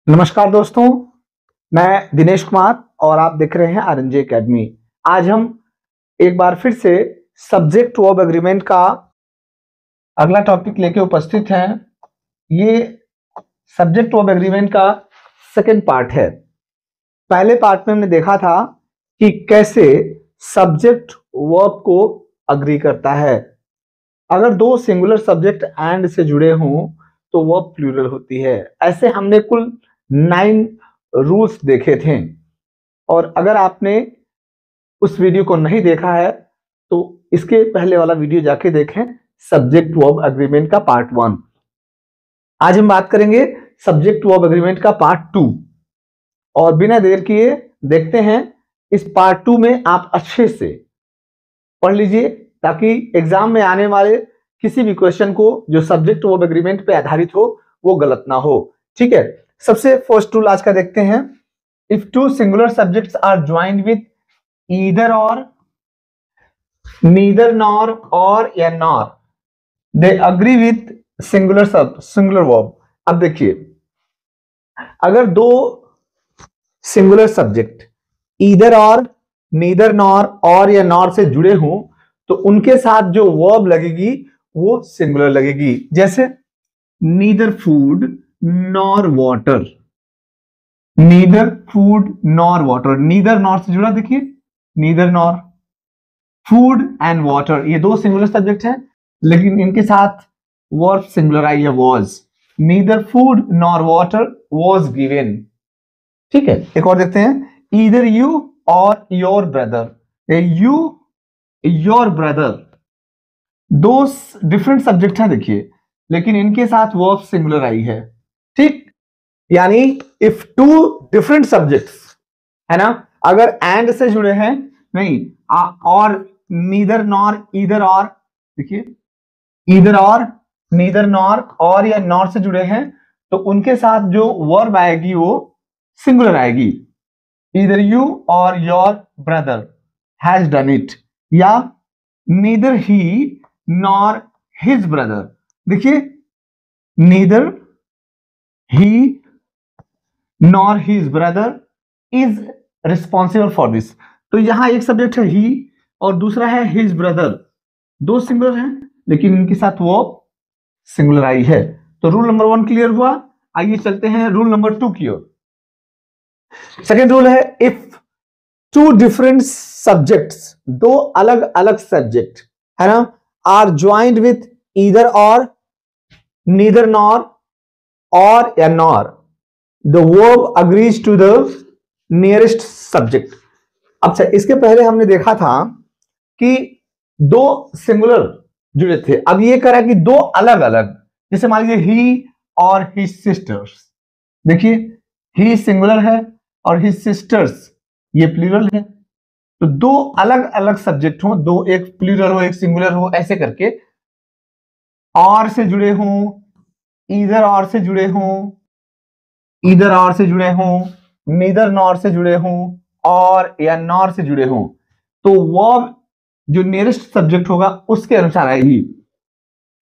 नमस्कार दोस्तों, मैं दिनेश कुमार और आप देख रहे हैं आरएनजे एकेडमी। आज हम एक बार फिर से सब्जेक्ट वर्ब एग्रीमेंट का अगला टॉपिक लेके उपस्थित हैं। ये सब्जेक्ट वर्ब एग्रीमेंट का सेकंड पार्ट है। पहले पार्ट में हमने देखा था कि कैसे सब्जेक्ट वर्ब को अग्री करता है। अगर दो सिंगुलर सब्जेक्ट एंड से जुड़े हों तो वर्ब प्लूरल होती है। ऐसे हमने कुल 9 रूल्स देखे थे और अगर आपने उस वीडियो को नहीं देखा है तो इसके पहले वाला वीडियो जाके देखें, सब्जेक्ट वर्ब एग्रीमेंट का पार्ट 1। आज हम बात करेंगे सब्जेक्ट वर्ब एग्रीमेंट का पार्ट 2 और बिना देर किए देखते हैं इस पार्ट 2 में आप अच्छे से पढ़ लीजिए ताकि एग्जाम में आने वाले किसी भी क्वेश्चन को जो सब्जेक्ट वर्ब एग्रीमेंट पे आधारित हो वो गलत ना हो। ठीक है, सबसे फर्स्ट रूल आज का देखते हैं। If two singular subjects are joined with either or, neither, nor or या nor, they agree with singular verb. अब देखिए, अगर दो singular subject either or, neither, nor or या नॉर से जुड़े हों तो उनके साथ जो वर्ब लगेगी वो सिंगुलर लगेगी। जैसे neither food nor water, neither food nor water, neither nor से जुड़ा, देखिए neither nor, food and water, ये दो सिंगुलर सब्जेक्ट हैं लेकिन इनके साथ वर्ब सिंगुलर आई है, was. Neither food nor water was given. ठीक है, एक और देखते हैं, ईदर यू और your brother. You, your brother, दो डिफरेंट सब्जेक्ट हैं देखिए, लेकिन इनके साथ वर्ब सिंगुलर आई है। ठीक, यानी इफ टू डिफरेंट सब्जेक्ट्स है ना, अगर एंड से जुड़े हैं, नहीं और नीदर नॉर ईदर और, देखिए either or, neither nor or या नॉर से जुड़े हैं तो उनके साथ जो वर्ब आएगी वो सिंगुलर आएगी। ईदर यू और your brother has done it, या नीदर ही नॉर हिज ब्रदर। देखिए neither he nor his brother is responsible for this. तो यहां एक सब्जेक्ट है ही और दूसरा है हिज ब्रदर, दो सिंगुलर हैं लेकिन इनके साथ वो सिंगुलर आई है। तो रूल नंबर 1 क्लियर हुआ। आइए चलते हैं रूल नंबर 2 की ओर। सेकेंड रूल है, इफ टू डिफरेंट सब्जेक्ट्स, दो अलग अलग सब्जेक्ट है ना, are joined with either or, neither nor or या nor, the verb agrees to the nearest subject. अच्छा, इसके पहले हमने देखा था कि दो सिंगुलर जुड़े थे, अब ये करा कि दो अलग अलग, जैसे मान लीजिए ही और हिज सिस्टर्स। देखिए ही सिंगुलर है और हिज सिस्टर्स ये प्लूरल है, तो दो अलग अलग सब्जेक्ट हो, दो, एक प्लूरल हो एक सिंगुलर हो, ऐसे करके और से जुड़े हों, ईदर और से जुड़े हों, ईदर और से जुड़े हों, नीदर नॉर से जुड़े हों और या नॉर से जुड़े हों, तो वर्ब जो नियरेस्ट सब्जेक्ट होगा उसके अनुसार आएगी।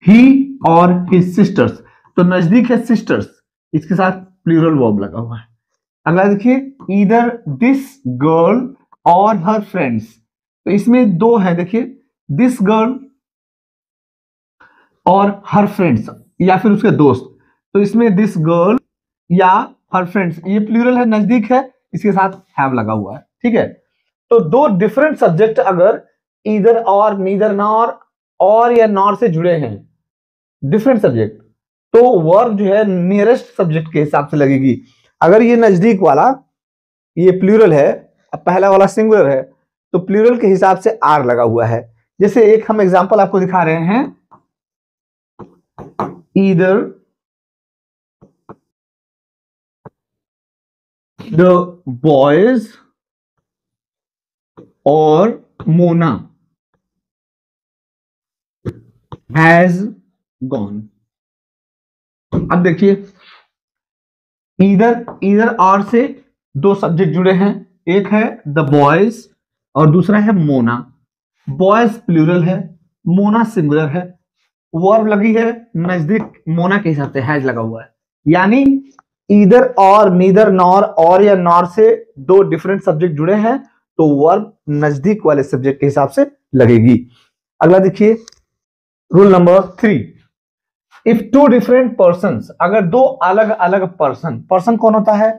ही और हिज सिस्टर्स, तो नजदीक है सिस्टर्स, इसके साथ प्लूरल वर्ब लगा हुआ है। अगला देखिए, ईदर दिस गर्ल और हर फ्रेंड्स, तो इसमें दो है, देखिए दिस गर्ल और हर फ्रेंड्स या फिर उसके दोस्त, तो इसमें दिस गर्ल या हर फ्रेंड्स ये प्लूरल है, नजदीक है, इसके साथ हैव लगा हुआ है। ठीक है, तो दो डिफरेंट सब्जेक्ट अगर either or, neither nor or या नॉर से जुड़े हैं, डिफरेंट सब्जेक्ट, तो वर्ब जो है नियरेस्ट सब्जेक्ट के हिसाब से लगेगी। अगर ये नजदीक वाला ये प्लूरल है, अब पहला वाला सिंगुलर है, तो प्लूरल के हिसाब से आर लगा हुआ है। जैसे एक हम एग्जांपल आपको दिखा रहे हैं, ईदर द बॉयज और मोना हैज गॉन। अब देखिए ईदर और से दो सब्जेक्ट जुड़े हैं, एक है द बॉयज और दूसरा है मोना। बॉयज प्लूरल है, मोना सिंगुलर है, वर्ब लगी है नजदीक मोना के हिसाब से हैज लगा हुआ है, यानी either or, neither, nor, or या नॉर से दो डिफरेंट सब्जेक्ट जुड़े हैं तो वर्ब नजदीक वाले सब्जेक्ट के हिसाब से लगेगी। अगला देखिए rule number 3, if two different person, अगर दो अलग अलग पर्सन कौन होता है,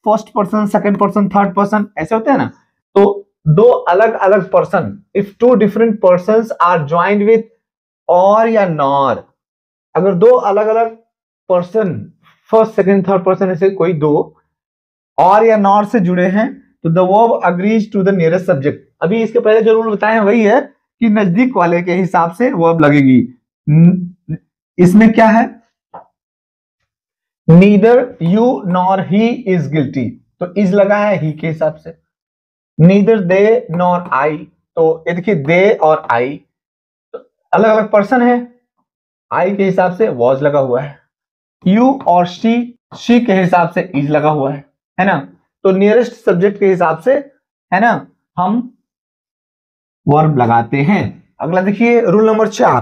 first person, second person, third person, ऐसे होते हैं ना, तो दो अलग अलग person, if two different person are joined with or या नॉर, अगर दो अलग अलग person first second third person ऐसे कोई दो और या नॉर से जुड़े हैं तो the verb agrees to the nearest subject. अभी इसके पहले जो रूल बताए हैं वही है कि नजदीक वाले के हिसाब से वर्ब लगेगी। इसमें क्या है, neither you nor he is guilty, तो इज लगा है ही के हिसाब से। नीदर दे नॉर आई, तो ये देखिए दे और आई तो अलग अलग पर्सन है, आई के हिसाब से वॉज लगा हुआ है। यू और शी के हिसाब से इज लगा हुआ है ना, तो नियरेस्ट सब्जेक्ट के हिसाब से, है ना, हम वर्ब लगाते हैं। अगला देखिए rule number 4,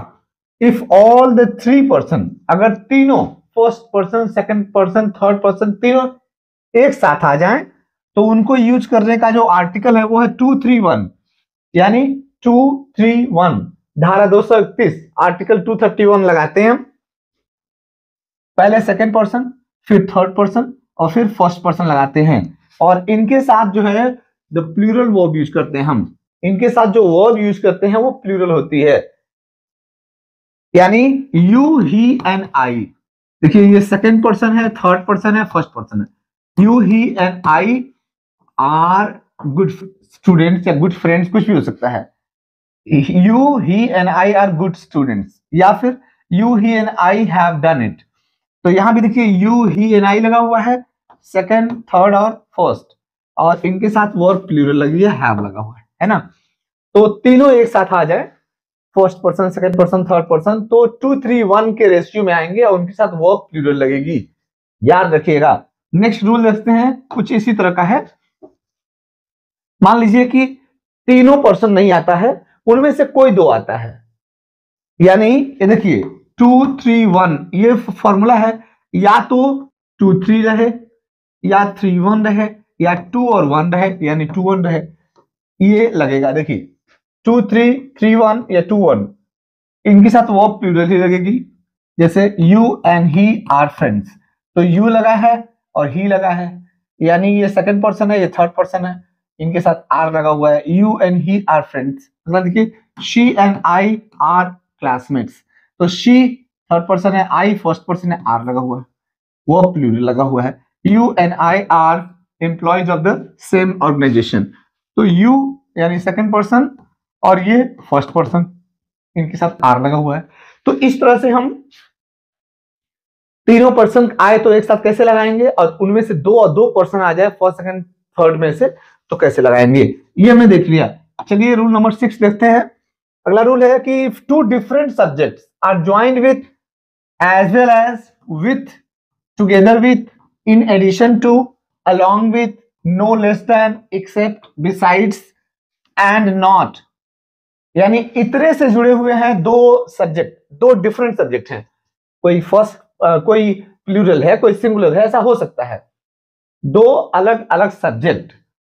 if all the three person, अगर तीनों first person, second person, third person तीनों एक साथ आ जाएं तो उनको यूज करने का जो आर्टिकल है वो है 231, यानी 231 धारा 231 आर्टिकल 231 लगाते हैं हम। पहले सेकंड पर्सन, फिर थर्ड पर्सन और फिर फर्स्ट पर्सन लगाते हैं और इनके साथ जो है द प्लूरल वर्ब यूज करते हैं हम। इनके साथ जो वर्ब यूज करते हैं वो प्लूरल होती है, यानी यू, ही एंड आई। देखिए ये सेकंड पर्सन है, थर्ड पर्सन है, फर्स्ट पर्सन है। You, he and I are good students या गुड फ्रेंड्स, कुछ भी हो सकता है। You, he and I are good students, या फिर you, he and I have done it. तो यहां भी देखिए यू, ही एंड आई लगा हुआ है, सेकंड, थर्ड और फर्स्ट, और इनके साथ वर्ब प्लूरल लगी है, हैव लगा हुआ है ना। तो तीनों एक साथ आ जाए, first person, second person, third person, तो 231 के रेशियो में आएंगे और उनके साथ वर्ब प्लूरल लगेगी, याद रखिएगा। नेक्स्ट रूल देखते हैं, कुछ इसी तरह का है। मान लीजिए कि तीनों पर्सन नहीं आता है, उनमें से कोई दो आता है, यानी ये देखिए 231 ये फॉर्मूला है, या तो 23 रहे या 31 रहे या 2 और 1 रहे, यानी 21 रहे, ये लगेगा। देखिए 2331 या 21 इनके साथ वर्ब प्लूरल ही लगेगी। जैसे you and he are friends, तो यू लगा है और ही लगा है, यानी ये सेकंड पर्सन है, ये थर्ड पर्सन है, इनके साथ आर लगा हुआ है। You and he are friends. अगला देखिए she and I are classmates, तो शी थर्ड पर्सन है, आई फर्स्ट पर्सन है, आर लगा हुआ है, वो प्लूरल लगा हुआ है। You and I are employees of the same organisation, तो यू यानी सेकंड पर्सन और ये फर्स्ट पर्सन, इनके साथ आर लगा हुआ है। तो इस तरह से हम तीनों पर्सन आए तो एक साथ कैसे लगाएंगे, और उनमें से दो और दो पर्सन आ जाए फर्स्ट सेकंड थर्ड में से तो कैसे लगाएंगे, ये हमने देख लिया। चलिए रूल नंबर 6 देखते हैं। अगला रूल है कि if two different subjects are joined with as well as with together with in addition to along with no less than except besides and not, यानी इतने से जुड़े हुए हैं दो सब्जेक्ट, दो डिफरेंट सब्जेक्ट हैं, कोई फर्स्ट कोई प्लूरल है, कोई सिंगुलर है, ऐसा हो सकता है। दो अलग अलग सब्जेक्ट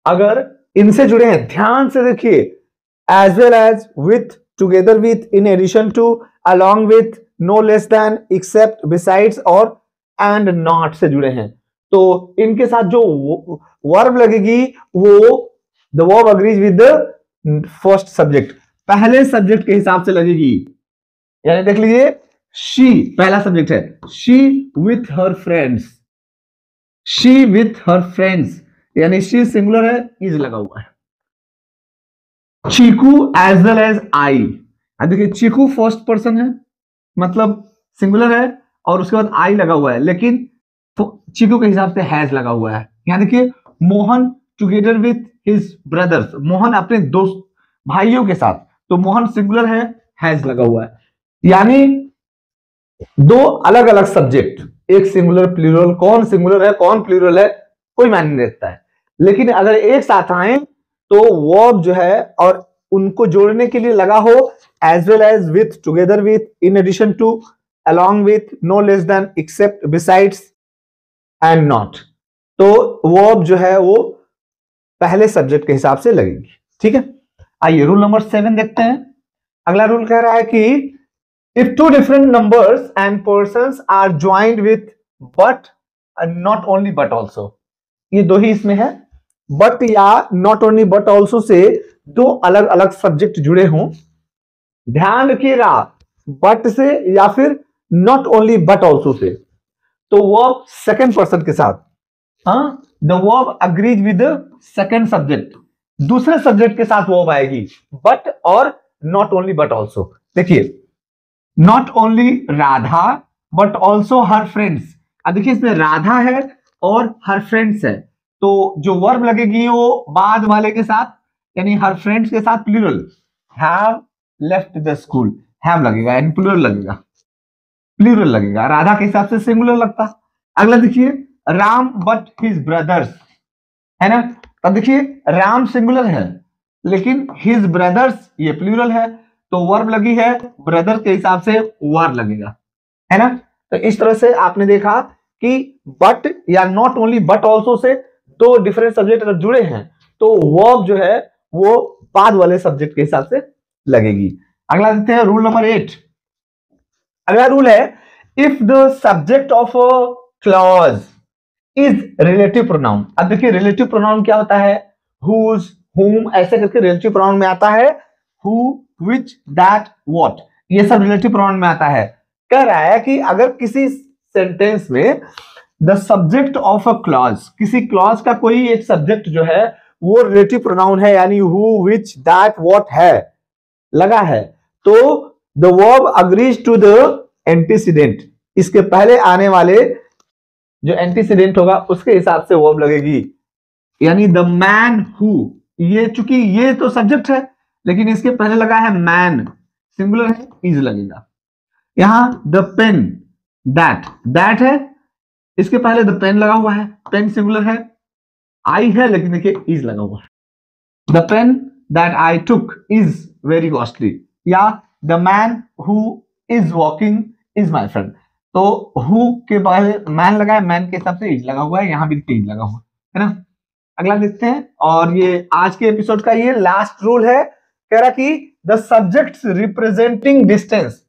अगर इनसे जुड़े हैं, ध्यान से देखिए, as well as with together with in addition to along with no less than except besides और and not से जुड़े हैं, तो इनके साथ जो वर्ब लगेगी वो the verb agrees with the first subject, पहले सब्जेक्ट के हिसाब से लगेगी। यानी देख लीजिए शी पहला सब्जेक्ट है, she with her friends, she with her friends, यानी शी सिंगुलर है, इज लगा हुआ है। चीकू एज वेल एज आई, देखिए चीकू फर्स्ट पर्सन है, मतलब सिंगुलर है और उसके बाद आई लगा हुआ है, लेकिन तो चीकू के हिसाब से हैज लगा हुआ है। यहां देखिए Mohan together with his brothers, Mohan अपने दोस्त भाइयों के साथ, तो मोहन सिंगुलर है, हैज लगा हुआ है। यानी दो अलग अलग सब्जेक्ट, एक सिंगुलर प्लूरल, कौन सिंगुलर है कौन प्लूरल है कोई मायने नहीं रखता है, लेकिन अगर एक साथ आए तो वर्ब जो है और उनको जोड़ने के लिए लगा हो as well as with together with in addition to along with no less than except besides and not, तो वर्ब जो है वो पहले सब्जेक्ट के हिसाब से लगेगी। ठीक है, आइए रूल नंबर 7 देखते हैं। अगला रूल कह रहा है कि if two different numbers and persons are joined with but not only but also, ये दो ही इसमें है, बट या not only but also say दो अलग अलग सब्जेक्ट जुड़े हों, ध्यान रखिएगा बट से या फिर not only but also say, तो वर्ब सेकंड पर्सन के साथ, हाँ, the verb agrees with second subject, दूसरे सब्जेक्ट के साथ वर्ब आएगी, बट और नॉट ओनली बट ऑल्सो। देखिए, not only Radha but also her friends, अब देखिए इसमें राधा है और हर फ्रेंड्स है, तो जो वर्ब लगेगी वो बाद वाले के साथ, यानी हर फ्रेंड्स के साथ plural, have left the school, have लगेगा यानी प्लूरल लगेगा, प्लूरल लगेगा, राधा के हिसाब से सिंगुलर लगता। अगला देखिए, राम बट हिज ब्रदर्स, है ना, अब देखिए राम सिंगुलर है लेकिन हिज ब्रदर्स ये प्लूरल है, तो वर्ब लगी है ब्रदर के हिसाब से वर्ब लगेगा, है ना। तो इस तरह से आपने देखा कि बट या not only but also say दो डिफरेंट सब्जेक्ट अगर जुड़े हैं तो वर्ब जो है वो बाद वाले सब्जेक्ट के हिसाब से लगेगी। अगला देखते हैं रूल नंबर 8। अगला रूल है if the subject of a clause is relative pronoun. अब देखिए रिलेटिव प्रोनाउन क्या होता है, हुज, हुम, ऐसे करके रिलेटिव प्रोनाउन में आता है, हु, विच, दैट, व्हाट, ये सब रिलेटिव प्रोनाउन में आता है। कह रहा है कि अगर किसी सेंटेंस में the subject of a clause, किसी क्लॉज का कोई एक सब्जेक्ट जो है वो रिलेटिव प्रोनाउन है, यानी हु, विच, दैट, व्हाट है लगा है, तो the verb agrees to the antecedent, इसके पहले आने वाले जो एंटीसीडेंट होगा उसके हिसाब से वर्ब लगेगी, यानी द मैन हु, ये चूंकि ये तो सब्जेक्ट है लेकिन इसके पहले लगा है मैन, सिंगुलर है, इज लगेगा। यहां द पेन, दैट, दैट है, इसके पहले द पेन लगा हुआ है, पेन सिंगुलर है, आई है लेकिन देखिए इज लगा हुआ है, the pen that I took is very costly, या the man who is walking is my friend, तो हु के पहले मैन लगा है, मैन के हिसाब से इज लगा हुआ है, यहां भी इज लगा हुआ है ना। अगला देखते हैं, और ये आज के एपिसोड का ये लास्ट रूल है, कह रहा कि द सब्जेक्ट्स रिप्रेजेंटिंग डिस्टेंस,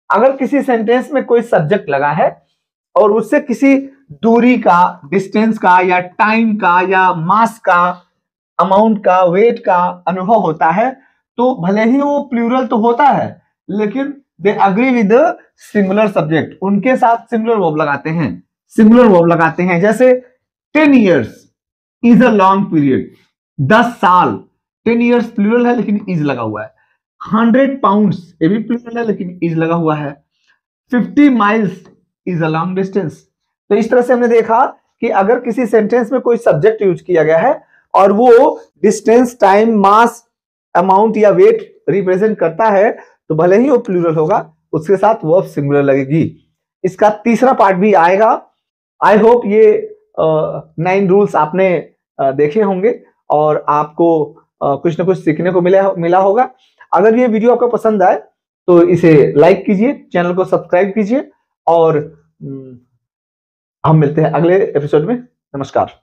अगर किसी सेंटेंस में कोई सब्जेक्ट लगा है और उससे किसी दूरी का, डिस्टेंस का या टाइम का या मास का, अमाउंट का, वेट का अनुभव होता है, तो भले ही वो प्लूरल तो होता है लेकिन they agree with singular subject, उनके साथ सिंगुलर वर्ब लगाते हैं, सिंगुलर वर्ब लगाते हैं। जैसे 10 years is a long period, 10 साल, 10 years प्लूरल है लेकिन इज लगा हुआ है। 100 pounds ये भी प्लूरल है लेकिन इज लगा हुआ है। 50 miles is a long distance. तो इस तरह से हमने देखा कि अगर किसी सेंटेंस में कोई सब्जेक्ट यूज किया गया है और वो डिस्टेंस, टाइम, मास, अमाउंट या वेट रिप्रेजेंट करता है तो भले ही वो प्लूरल होगा, उसके साथ वर्ब सिंगुलर लगेगी। इसका तीसरा पार्ट भी आएगा। आई होप ये 9 रूल्स आपने देखे होंगे और आपको कुछ ना कुछ सीखने को मिला होगा। अगर ये वीडियो आपको पसंद आए तो इसे लाइक कीजिए, चैनल को सब्सक्राइब कीजिए और हम मिलते हैं अगले एपिसोड में। नमस्कार।